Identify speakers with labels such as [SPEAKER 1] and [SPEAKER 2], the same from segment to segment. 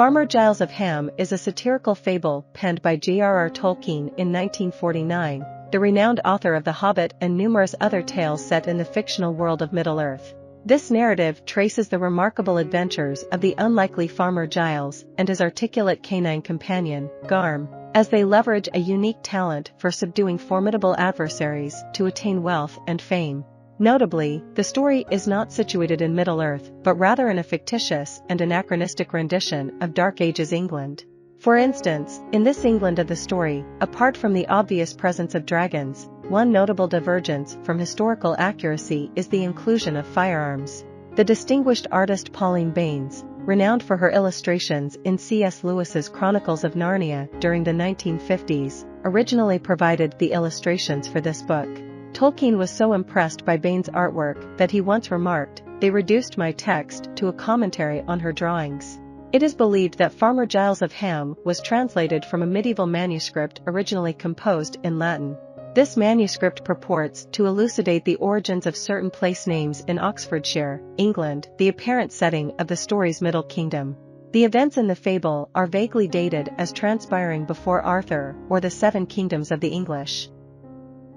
[SPEAKER 1] Farmer Giles of Ham is a satirical fable penned by J.R.R. Tolkien in 1949, the renowned author of The Hobbit and numerous other tales set in the fictional world of Middle-earth. This narrative traces the remarkable adventures of the unlikely Farmer Giles and his articulate canine companion, Garm, as they leverage a unique talent for subduing formidable adversaries to attain wealth and fame. Notably, the story is not situated in Middle-earth but rather in a fictitious and anachronistic rendition of Dark Ages England. For instance, in this England of the story, apart from the obvious presence of dragons, one notable divergence from historical accuracy is the inclusion of firearms. The distinguished artist Pauline Baynes, renowned for her illustrations in C.S. Lewis's Chronicles of Narnia during the 1950s, originally provided the illustrations for this book. Tolkien was so impressed by Baynes' artwork that he once remarked, "They reduced my text to a commentary on her drawings." It is believed that Farmer Giles of Ham was translated from a medieval manuscript originally composed in Latin. This manuscript purports to elucidate the origins of certain place names in Oxfordshire, England, the apparent setting of the story's Middle Kingdom. The events in the fable are vaguely dated as transpiring before Arthur or the Seven Kingdoms of the English.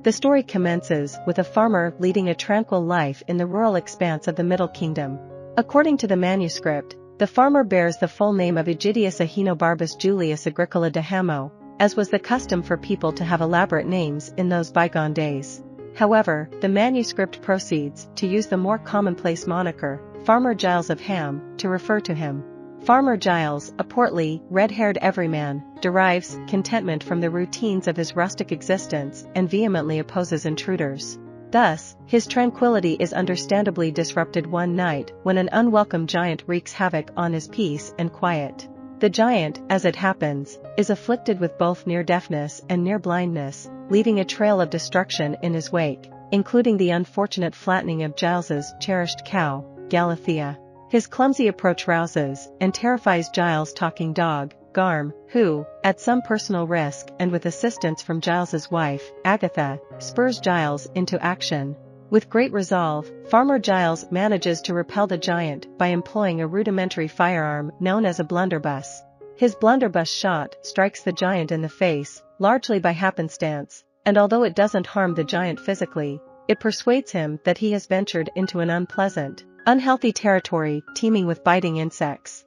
[SPEAKER 1] The story commences with a farmer leading a tranquil life in the rural expanse of the Middle Kingdom. According to the manuscript, the farmer bears the full name of Aegidius Ahenobarbus Julius Agricola de Hamo, as was the custom for people to have elaborate names in those bygone days. However, the manuscript proceeds to use the more commonplace moniker, Farmer Giles of Ham, to refer to him. Farmer Giles, a portly, red-haired everyman, derives contentment from the routines of his rustic existence and vehemently opposes intruders. Thus, his tranquility is understandably disrupted one night when an unwelcome giant wreaks havoc on his peace and quiet. The giant, as it happens, is afflicted with both near-deafness and near-blindness, leaving a trail of destruction in his wake, including the unfortunate flattening of Giles's cherished cow, Galathea. His clumsy approach rouses and terrifies Giles' talking dog, Garm, who, at some personal risk and with assistance from Giles's wife, Agatha, spurs Giles into action. With great resolve, Farmer Giles manages to repel the giant by employing a rudimentary firearm known as a blunderbuss. His blunderbuss shot strikes the giant in the face, largely by happenstance, and although it doesn't harm the giant physically, it persuades him that he has ventured into an unpleasant, unhealthy territory teeming with biting insects.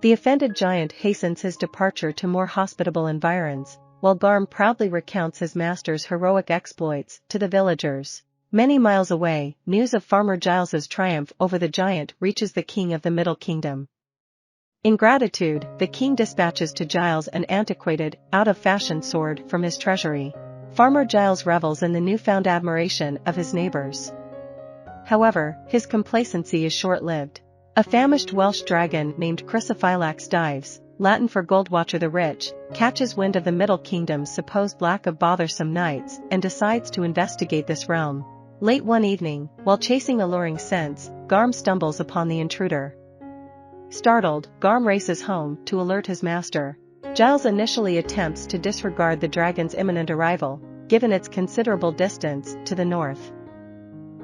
[SPEAKER 1] The offended giant hastens his departure to more hospitable environs, while Garm proudly recounts his master's heroic exploits to the villagers. Many miles away, news of Farmer Giles's triumph over the giant reaches the king of the Middle Kingdom. In gratitude, the king dispatches to Giles an antiquated, out-of-fashion sword from his treasury. Farmer Giles revels in the newfound admiration of his neighbors. However, his complacency is short-lived. A famished Welsh dragon named Chrysophylax Dives, Latin for Goldwatcher the Rich, catches wind of the Middle Kingdom's supposed lack of bothersome knights and decides to investigate this realm. Late one evening, while chasing alluring scents, Garm stumbles upon the intruder. Startled, Garm races home to alert his master. Giles initially attempts to disregard the dragon's imminent arrival, given its considerable distance to the north.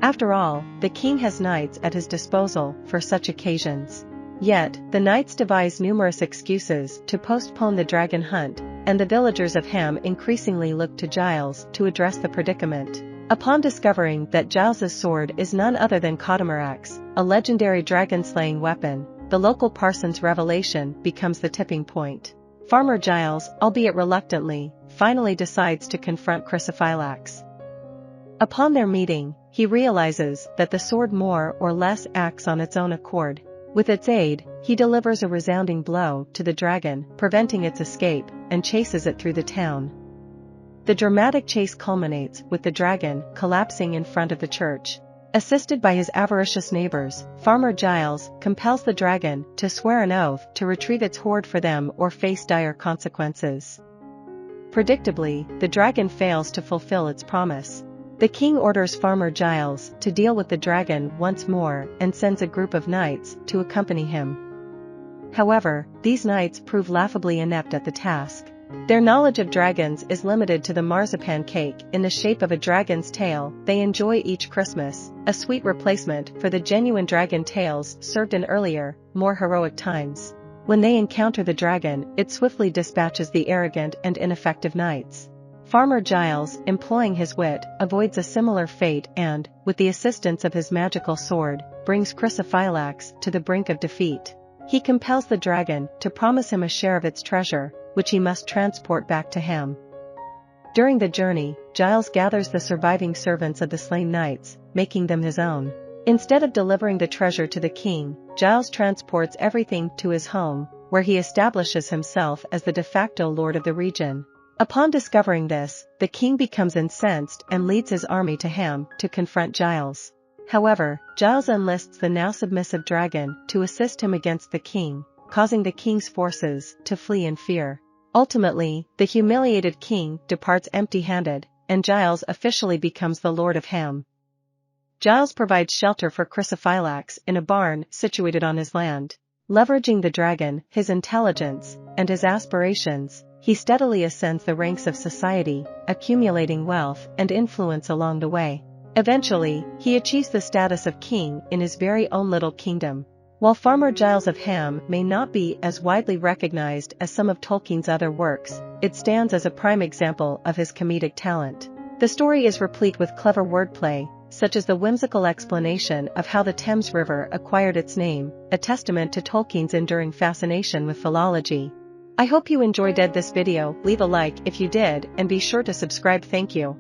[SPEAKER 1] After all, the king has knights at his disposal for such occasions. Yet, the knights devise numerous excuses to postpone the dragon hunt, and the villagers of Ham increasingly look to Giles to address the predicament. Upon discovering that Giles's sword is none other than Cotomerax, a legendary dragon-slaying weapon, the local parson's revelation becomes the tipping point. Farmer Giles, albeit reluctantly, finally decides to confront Chrysophylax. Upon their meeting, he realizes that the sword more or less acts on its own accord. With its aid, he delivers a resounding blow to the dragon, preventing its escape, and chases it through the town. The dramatic chase culminates with the dragon collapsing in front of the church. Assisted by his avaricious neighbors, Farmer Giles compels the dragon to swear an oath to retrieve its hoard for them or face dire consequences. Predictably, the dragon fails to fulfill its promise. The king orders Farmer Giles to deal with the dragon once more and sends a group of knights to accompany him. However, these knights prove laughably inept at the task. Their knowledge of dragons is limited to the marzipan cake in the shape of a dragon's tail they enjoy each Christmas, a sweet replacement for the genuine dragon tails served in earlier, more heroic times. When they encounter the dragon, it swiftly dispatches the arrogant and ineffective knights. Farmer Giles, employing his wit, avoids a similar fate and, with the assistance of his magical sword, brings Chrysophylax to the brink of defeat. He compels the dragon to promise him a share of its treasure, which he must transport back to Ham. During the journey, Giles gathers the surviving servants of the slain knights, making them his own. Instead of delivering the treasure to the king, Giles transports everything to his home, where he establishes himself as the de facto lord of the region. Upon discovering this, the king becomes incensed and leads his army to Ham to confront Giles. However, Giles enlists the now submissive dragon to assist him against the king, causing the king's forces to flee in fear. Ultimately, the humiliated king departs empty-handed, and Giles officially becomes the Lord of Ham. Giles provides shelter for Chrysophylax in a barn situated on his land. Leveraging the dragon, his intelligence, and his aspirations, he steadily ascends the ranks of society, accumulating wealth and influence along the way. Eventually, he achieves the status of king in his very own little kingdom. While Farmer Giles of Ham may not be as widely recognized as some of Tolkien's other works, it stands as a prime example of his comedic talent. The story is replete with clever wordplay, such as the whimsical explanation of how the Thames River acquired its name, a testament to Tolkien's enduring fascination with philology. I hope you enjoyed this video. Leave a like if you did and be sure to subscribe. Thank you.